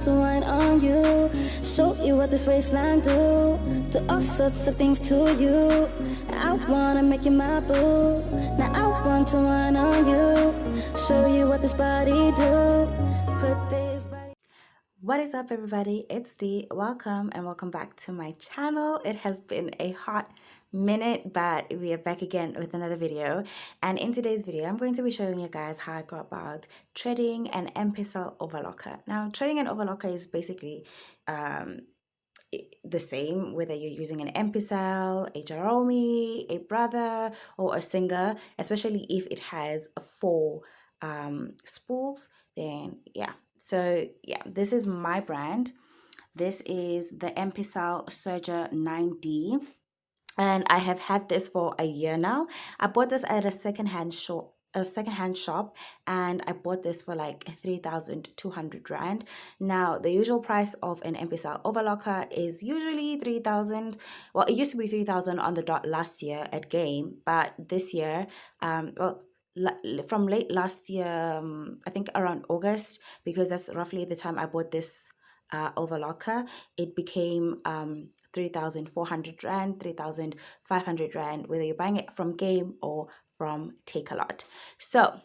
want to wine on you, show you what this waistline do all sorts of things to you. I wanna make you my boo. Now I want to wine on you, show you what this body do. Put this body. What is up, everybody? It's Dee. Welcome and welcome back to my channel. It has been a hot minute, but we are back again with another video. And in today's video, I'm going to be showing you guys how I go about trading an Empisal Overlocker. Now, trading an Overlocker is basically the same whether you're using an Empisal, a Jerome, a Brother, or a Singer, especially if it has 4 spools. Then yeah, so yeah, this is my brand. This is the Empisal Serger 9D, and I have had this for a year now. I bought this at a secondhand shop, and I bought this for like 3,200 rand. Now the usual price of an Empisal Overlocker is usually 3,000. Well, it used to be 3,000 on the dot last year at game, but this year from late last year, I think around August, because that's roughly the time I bought this Overlocker, it became 3,400 rand, 3,500 rand, whether you're buying it from game or from Takealot. So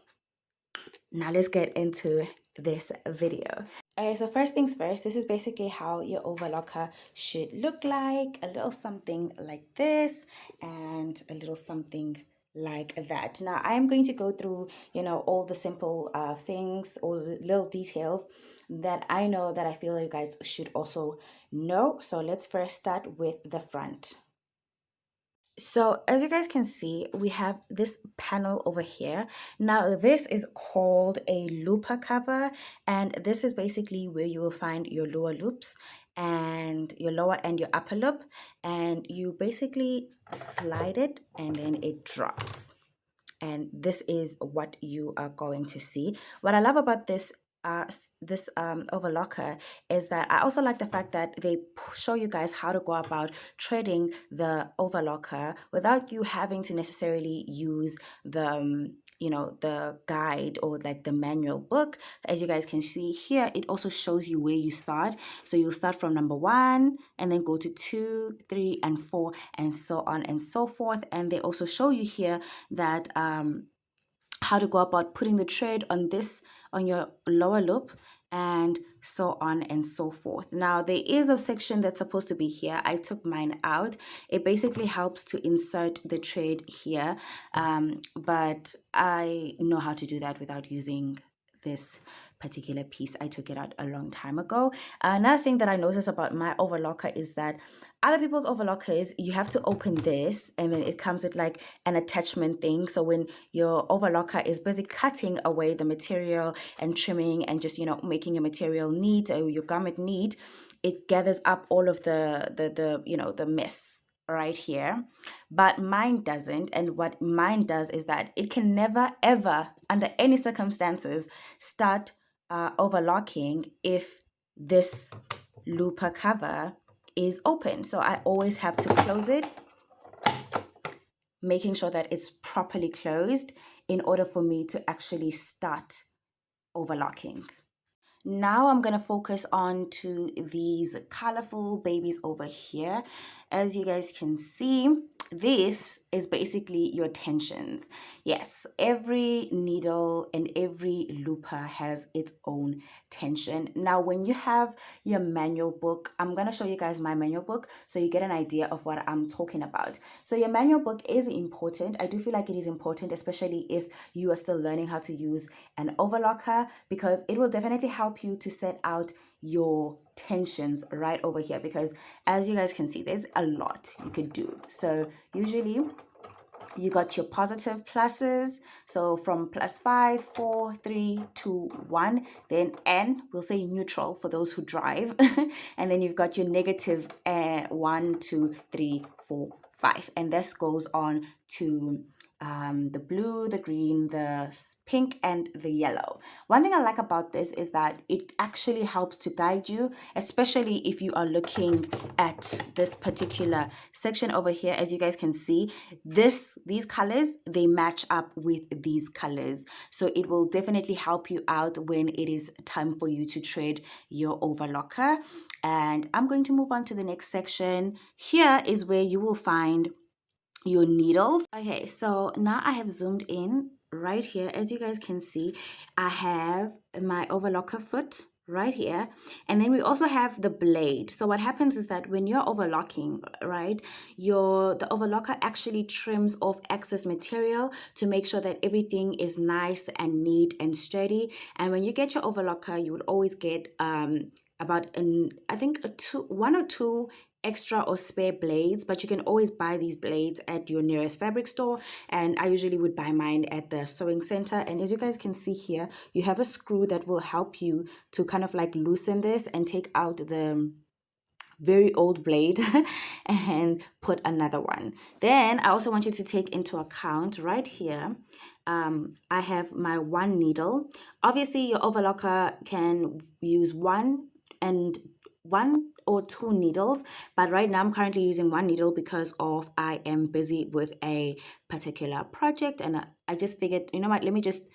now let's get into this video. Okay, so first things first, this is basically how your Overlocker should look like. A little something like this and a little something like that. Now I'm going to go through, all the simple things, all the little details that I know that I feel you guys should also know. So let's first start with the front. So as you guys can see, we have this panel over here. Now this is called a looper cover, and this is basically where you will find your lower loops and your lower and your upper loop, and you basically slide it and then it drops. And this is what you are going to see. What I love about this Overlocker is that I also like the fact that they show you guys how to go about trading the Overlocker without you having to necessarily use the the guide or like the manual book. As you guys can see here, it also shows you where you start. So you'll start from number 1 and then go to 2, 3 and 4 and so on and so forth. And they also show you here that how to go about putting the trade on your lower loop and so on and so forth. Now there is a section that's supposed to be here. I took mine out. It basically helps to insert the trade here, but I know how to do that without using this particular piece. I took it out a long time ago. Another thing that I noticed about my Overlocker is that other people's Overlockers, you have to open this and then it comes with like an attachment thing. So when your Overlocker is busy cutting away the material and trimming and just making your material neat or your garment neat, it gathers up all of the mess right here. But mine doesn't. And what mine does is that it can never ever under any circumstances start overlocking if this looper cover is open. So I always have to close it, making sure that it's properly closed in order for me to actually start overlocking. Now I'm going to focus on to these colorful babies over here. As you guys can see, this is basically your tensions. Yes, every needle and every looper has its own tension. Now, when you have your manual book, I'm going to show you guys my manual book so you get an idea of what I'm talking about. So your manual book is important. I do feel like it is important, especially if you are still learning how to use an overlocker, because it will definitely help you to set out your tensions right over here, because as you guys can see, there's a lot you could do. So usually you got your positive pluses, so from +5, 4, 3, 2, 1, then N, we'll say neutral for those who drive, and then you've got your negative 1, 2, 3, 4, 5, and this goes on to the blue, the green, the pink and the yellow. One thing I like about this is that it actually helps to guide you, especially if you are looking at this particular section over here. As you guys can see, these colors, they match up with these colors, so it will definitely help you out when it is time for you to trade your overlocker. And I'm going to move on to the next section. Here is where you will find your needles. Okay, so now I have zoomed in right here. As you guys can see, I have my overlocker foot right here, and then we also have the blade. So what happens is that when you're overlocking, right, the overlocker actually trims off excess material to make sure that everything is nice and neat and sturdy. And when you get your overlocker, you would always get about I think one or two extra or spare blades, but you can always buy these blades at your nearest fabric store, and I usually would buy mine at the sewing center. And as you guys can see here, you have a screw that will help you to kind of like loosen this and take out the very old blade and put another one. Then I also want you to take into account right here, I have my one needle. Obviously your overlocker can use one or two needles, but right now I'm currently using one needle because of I am busy with a particular project, and I just figured, you know what, let me just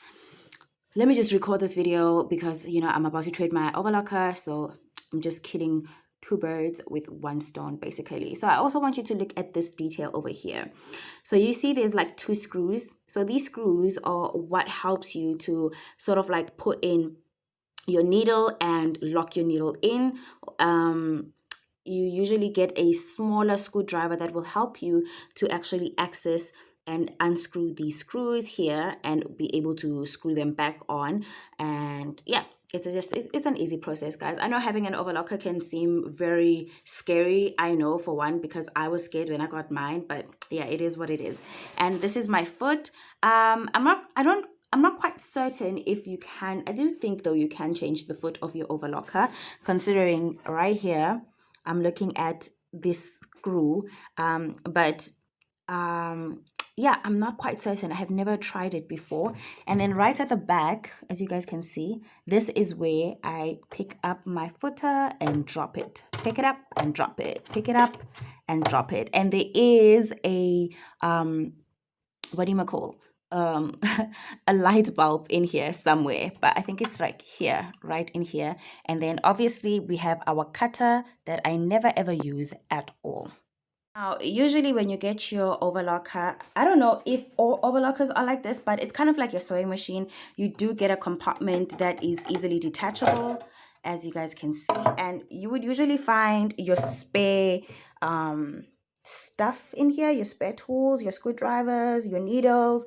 record this video because, you know, I'm about to trade my overlocker, so I'm just killing two birds with one stone basically. So I also want you to look at this detail over here. So you see there's like two screws. So these screws are what helps you to sort of like put in your needle and lock your needle in. You usually get a smaller screwdriver that will help you to actually access and unscrew these screws here and be able to screw them back on. And yeah, it's an easy process, guys. I know having an overlocker can seem very scary. I know, for one, because I was scared when I got mine, but yeah, it is what it is. And this is my foot. I'm not quite certain if you can. I do think though you can change the foot of your overlocker, considering right here I'm looking at this screw, yeah, I'm not quite certain. I have never tried it before. And then right at the back, as you guys can see, this is where I pick up my footer and drop it. Pick it up and drop it. Pick it up and drop it. And there is a what do you call a light bulb in here somewhere, but I think it's like here, right in here. And then obviously we have our cutter that I never ever use at all. Now, usually when you get your overlocker, I don't know if all overlockers are like this, but it's kind of like your sewing machine. You do get a compartment that is easily detachable, as you guys can see. And you would usually find your spare stuff in here, your spare tools, your screwdrivers, your needles,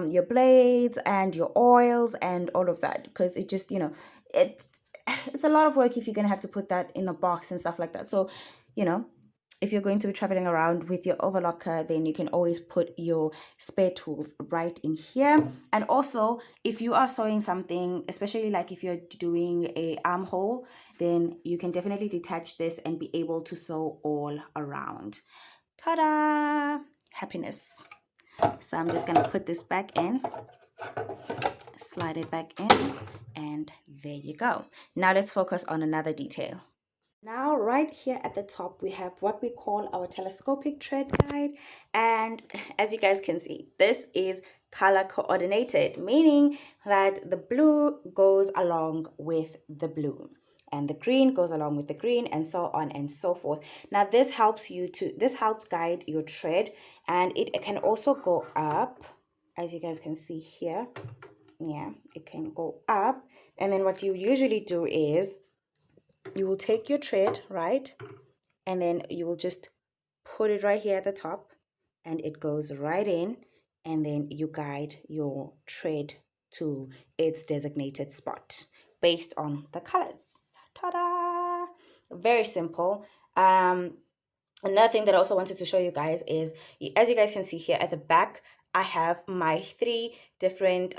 your blades, and your oils, and all of that. Because it just, you know, it's a lot of work if you're going to have to put that in a box and stuff like that. So, you know, if you're going to be traveling around with your overlocker, then you can always put your spare tools right in here. And also, if you are sewing something, especially like if you're doing a armhole, then you can definitely detach this and be able to sew all around. Ta-da! Happiness. So I'm just going to put this back in, slide it back in, and there you go. Now let's focus on another detail. Now, right here at the top, we have what we call our telescopic thread guide. And as you guys can see, this is color coordinated, meaning that the blue goes along with the blue and the green goes along with the green, and so on and so forth. Now, this helps guide your thread, and it can also go up, as you guys can see here. Yeah, it can go up. And then what you usually do is you will take your thread, right, and then you will just put it right here at the top, and it goes right in, and then you guide your thread to its designated spot based on the colors. Ta-da! Very simple. Another thing that I also wanted to show you guys is, as you guys can see here at the back, I have my three different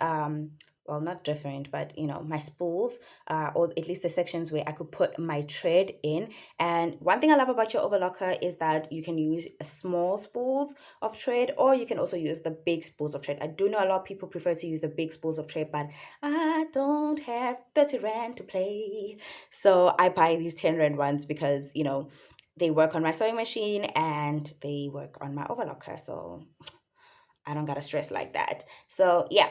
well, not different, but you know, my spools, or at least the sections where I could put my thread in. And one thing I love about your overlocker is that you can use small spools of thread, or you can also use the big spools of thread. I do know a lot of people prefer to use the big spools of thread, but I don't have 30 rand to play. So I buy these 10 rand ones because, you know, they work on my sewing machine and they work on my overlocker. So I don't gotta stress like that. So yeah,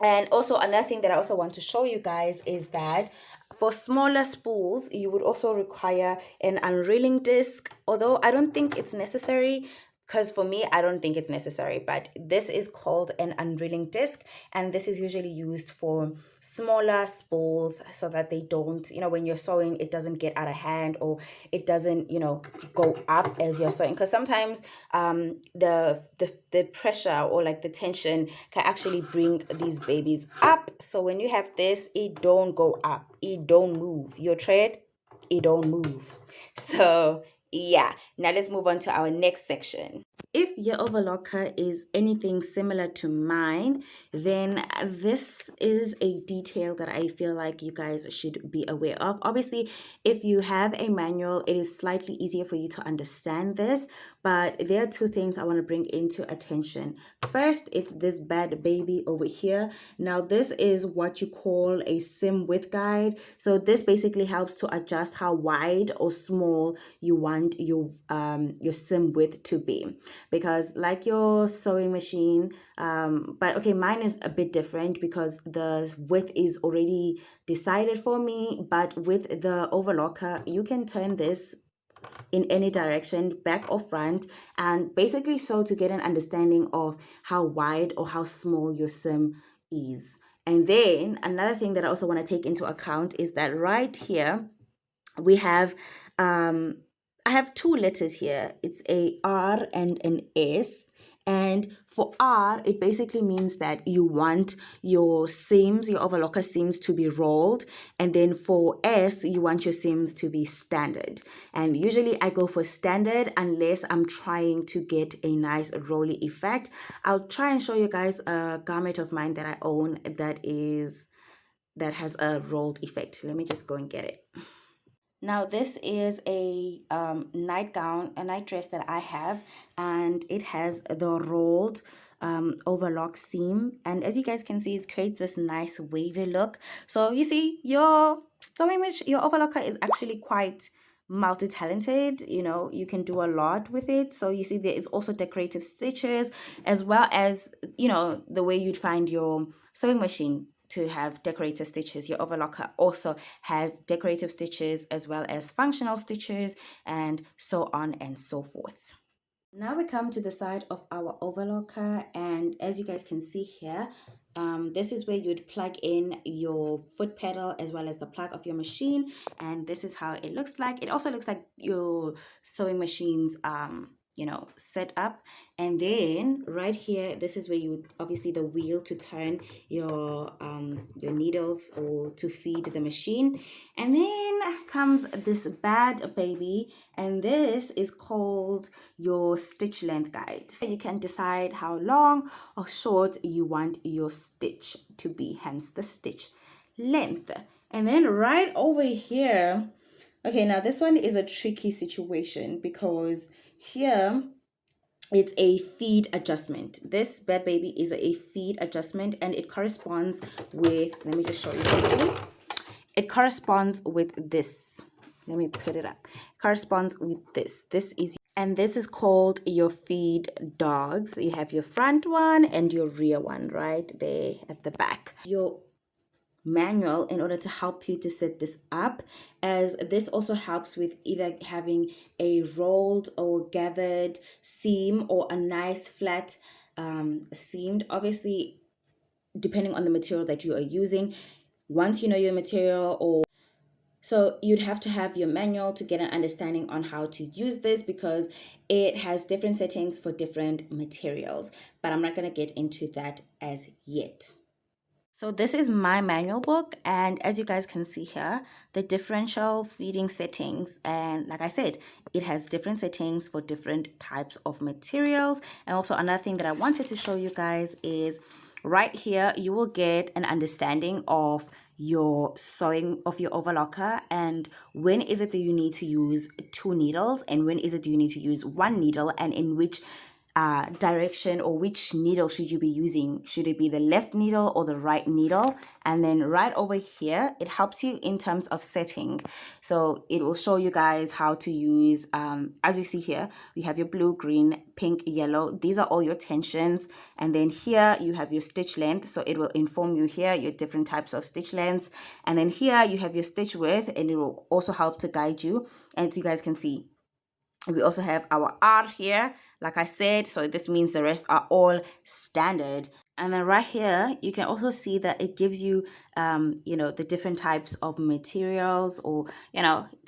and also another thing that I also want to show you guys is that for smaller spools, you would also require an unreeling disc, although I don't think it's necessary. Because for me, I don't think it's necessary, but this is called an unreeling disc, and this is usually used for smaller spools so that they don't, you know, when you're sewing, it doesn't get out of hand, or it doesn't, you know, go up as you're sewing. Because sometimes the pressure or like the tension can actually bring these babies up. So when you have this, it don't go up, it don't move your thread, it don't move. So yeah, now let's move on to our next section. If your overlocker is anything similar to mine, then this is a detail that I feel like you guys should be aware of. Obviously, if you have a manual, it is slightly easier for you to understand this, but there are two things I want to bring into attention. First, it's this bad baby over here. Now, this is what you call a sim width guide. So this basically helps to adjust how wide or small you want your sim width to be, because like your sewing machine, but okay, mine is a bit different because the width is already decided for me. But with the overlocker, you can turn this in any direction, back or front, and basically so to get an understanding of how wide or how small your sim is. And then another thing that I also want to take into account is that right here we have I have two letters here. It's a R and an S. And for R, it basically means that you want your seams, your overlocker seams to be rolled. And then for S, you want your seams to be standard. And usually I go for standard unless I'm trying to get a nice rolly effect. I'll try and show you guys a garment of mine that I own that has a rolled effect. Let me just go and get it. Now this is a nightgown, a night dress that I have, and it has the rolled overlock seam, and as you guys can see, it creates this nice wavy look. So you see, your your overlocker is actually quite multi-talented. You know, you can do a lot with it. So you see, there is also decorative stitches, as well as, you know, the way you'd find your sewing machine to have decorative stitches. Your overlocker also has decorative stitches as well as functional stitches, and so on and so forth. Now we come to the side of our overlocker, and as you guys can see here, this is where you'd plug in your foot pedal as well as the plug of your machine, and this is how it looks like. It also looks like your sewing machine's you know, set up. And then right here, this is where you obviously the wheel to turn your needles or to feed the machine. And then comes this bad baby, and this is called your stitch length guide. So you can decide how long or short you want your stitch to be, hence the stitch length. And then right over here, okay, now this one is a tricky situation because here it's a feed adjustment. This bed baby is a feed adjustment, and it corresponds with, let me just show you quickly. It corresponds with this. Let me put it up. It corresponds with this. This is, and this is called your feed dogs. You have your front one and your rear one right there at the back. Your manual in order to help you to set this up, as this also helps with either having a rolled or gathered seam or a nice flat seamed, obviously depending on the material that you are using. Once you know your material, or so you'd have to have your manual to get an understanding on how to use this, because it has different settings for different materials, but I'm not going to get into that as yet. So this is my manual book, and as you guys can see here, the differential feeding settings, and like I said, it has different settings for different types of materials. And also another thing that I wanted to show you guys is right here you will get an understanding of your sewing of your overlocker, and when is it that you need to use 2 needles and when is it you need to use 1 needle, and in which direction or which needle should you be using. Should it be the left needle or the right needle? And then right over here it helps you in terms of setting, so it will show you guys how to use as you see here, you have your blue, green, pink, yellow. These are all your tensions, and then here you have your stitch length, so it will inform you here your different types of stitch lengths, and then here you have your stitch width, and it will also help to guide you. And as you guys can see, we also have our R here, like I said, so this means the rest are all standard. And then right here you can also see that it gives you the different types of materials, or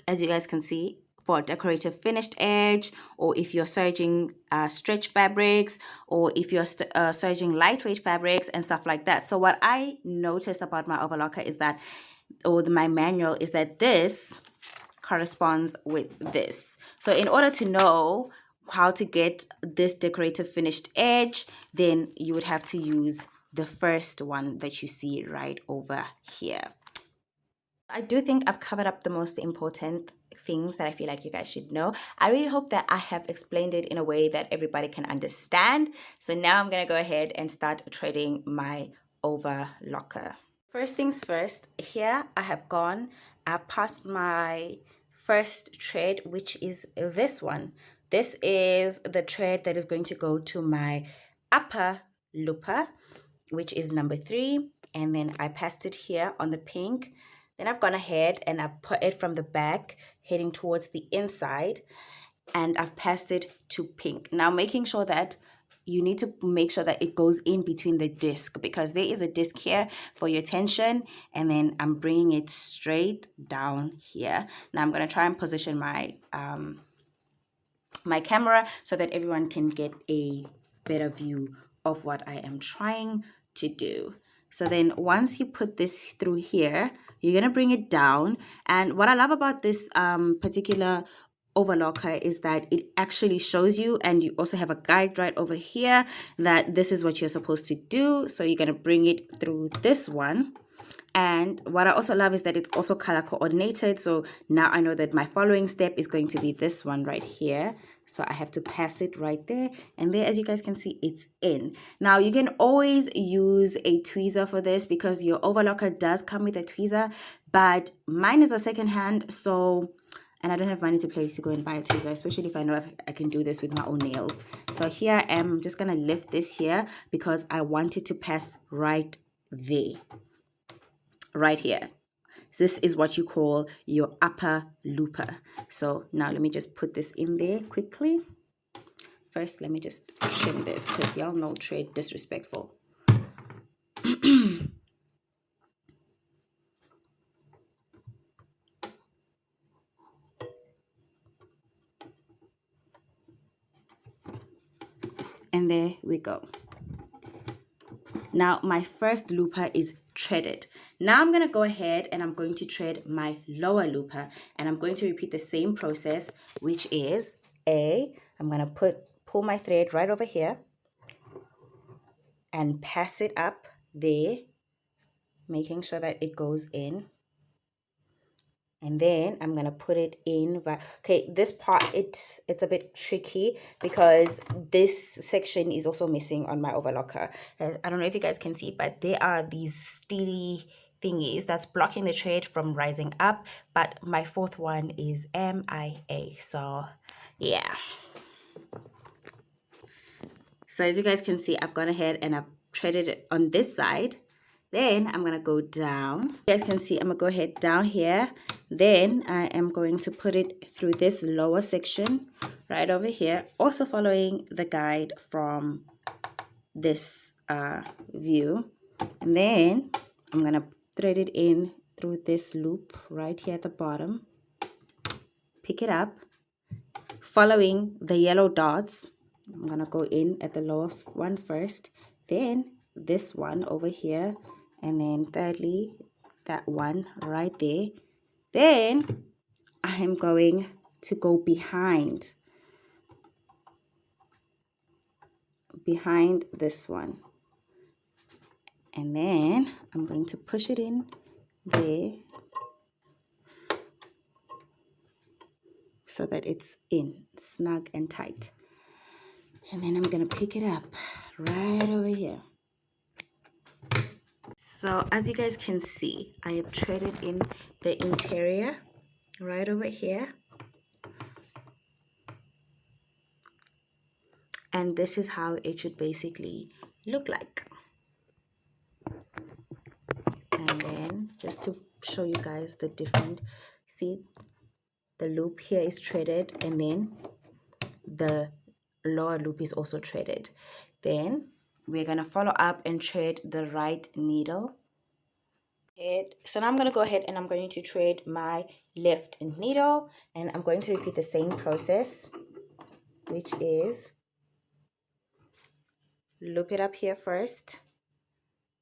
as you guys can see, for decorative finished edge, or if you're serging stretch fabrics, or if you're serging lightweight fabrics and stuff like that. So what I noticed about my overlocker is that, or my manual, is that this corresponds with this. So in order to know how to get this decorative finished edge, then you would have to use the first one that you see right over here. I do think I've covered up the most important things that I feel like you guys should know. I really hope that I have explained it in a way that everybody can understand. So now I'm going to go ahead and start threading my overlocker. First things first, here I have gone past my first thread, which is this one. This is the thread that is going to go to my upper looper, which is number 3, and then I passed it here on the pink. Then I've gone ahead and I've put it from the back heading towards the inside, and I've passed it to pink. Now making sure that you need to make sure that it goes in between the disc, because there is a disc here for your tension, and then I'm bringing it straight down here. Now I'm going to try and position my my camera so that everyone can get a better view of what I am trying to do. So then once you put this through here, you're going to bring it down. And what I love about this particular overlocker is that it actually shows you, and you also have a guide right over here, that this is what you're supposed to do. So you're going to bring it through this one. And what I also love is that it's also color coordinated. So now I know that my following step is going to be this one right here. So I have to pass it right there. And there, as you guys can see, it's in. Now you can always use a tweezer for this, because your overlocker does come with a tweezer, but mine is a second hand. So, and I don't have money to place to go and buy a tweezer, especially if I know if I can do this with my own nails. So here I am just going to lift this here because I want it to pass right there. Right here. This is what you call your upper looper. So now let me just put this in there quickly. First, let me just trim this, because y'all know trade disrespectful. And there we go. Now my first looper is threaded. Now I'm going to go ahead and I'm going to thread my lower looper, and I'm going to repeat the same process, which is I'm going to pull my thread right over here and pass it up there, making sure that it goes in. And then I'm gonna put it in. Okay, this part, it's a bit tricky because this section is also missing on my overlocker. I don't know if you guys can see, but there are these steely thingies that's blocking the thread from rising up. But my fourth one is MIA, so yeah. So as you guys can see, I've gone ahead and I've threaded it on this side. Then I'm going to go down. You guys can see I'm going to go ahead down here. Then I am going to put it through this lower section right over here. Also following the guide from this view. And then I'm going to thread it in through this loop right here at the bottom. Pick it up. Following the yellow dots, I'm going to go in at the lower one first. Then this one over here. And then thirdly, that one right there. Then I'm going to go behind this one. And then I'm going to push it in there so that it's in snug and tight. And then I'm going to pick it up right over here. So as you guys can see, I have threaded in the interior right over here. And this is how it should basically look like. And then just to show you guys the different, see, the loop here is threaded, and then the lower loop is also threaded. Then we're going to follow up and thread the right needle. So now I'm going to go ahead and I'm going to thread my left needle, and I'm going to repeat the same process, which is loop it up here first,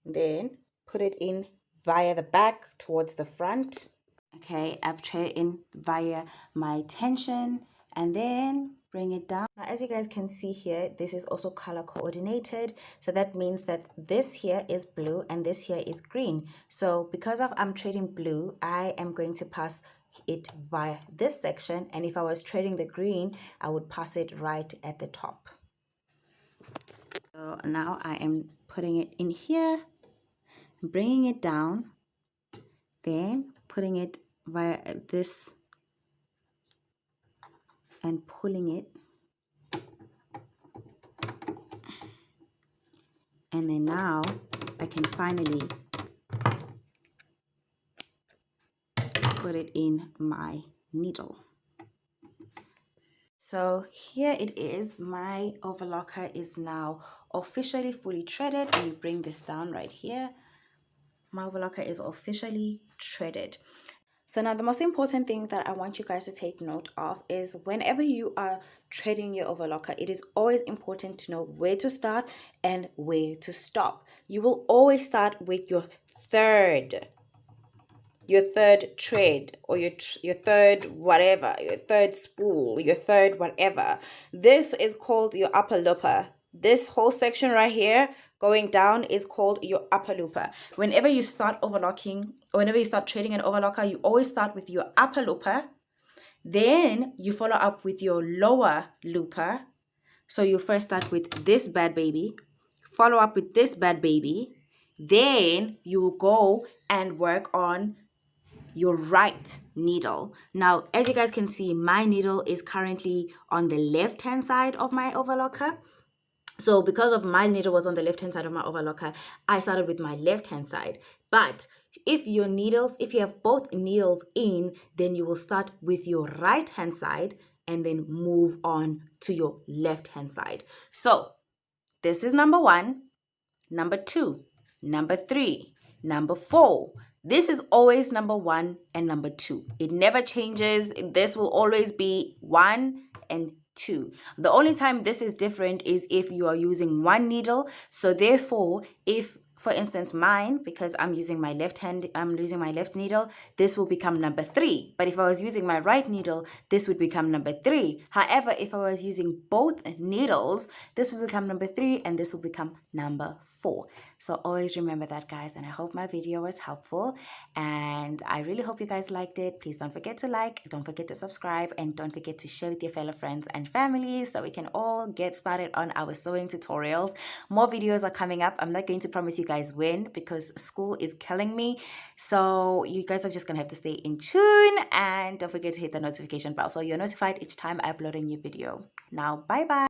then put it in via the back towards the front. Okay, I've threaded in via my tension, and then bring it down. Now, as you guys can see here, this is also color coordinated. So that means that this here is blue and this here is green. So because of I'm threading blue, I am going to pass it via this section. And if I was threading the green, I would pass it right at the top. So now I am putting it in here, bringing it down, then putting it via this and pulling it. And then now I can finally put it in my needle. So here it is. My overlocker is now officially fully threaded. And you bring this down right here. My overlocker is officially threaded. So now the most important thing that I want you guys to take note of is whenever you are threading your overlocker, it is always important to know where to start and where to stop. You will always start with your third thread, or your third whatever, your third spool, your third whatever. This is called your upper looper. This whole section right here going down is called your upper looper. Whenever you start overlocking, or whenever you start threading an overlocker, you always start with your upper looper. Then you follow up with your lower looper. So you first start with this bad baby, follow up with this bad baby. Then you will go and work on your right needle. Now, as you guys can see, my needle is currently on the left hand side of my overlocker. So because of my needle was on the left hand side of my overlocker, I started with my left hand side. But if you have both needles in, then you will start with your right hand side and then move on to your left hand side. So this is number 1, number 2, number 3, number 4. This is always number 1 and number 2. It never changes. This will always be 1 and 2. The only time this is different is if you are using one needle. So therefore, if, for instance, mine, because I'm using my left needle, this will become number 3. But if I was using my right needle, this would become number 3. However, if I was using both needles, this will become number 3 and this will become number 4. So always remember that, guys, and I hope my video was helpful, and I really hope you guys liked it. Please don't forget to like, don't forget to subscribe, and don't forget to share with your fellow friends and family so we can all get started on our sewing tutorials. More videos are coming up. I'm not going to promise you guys when, because school is killing me, so you guys are just gonna have to stay in tune, and don't forget to hit the notification bell so you're notified each time I upload a new video. Now, bye bye.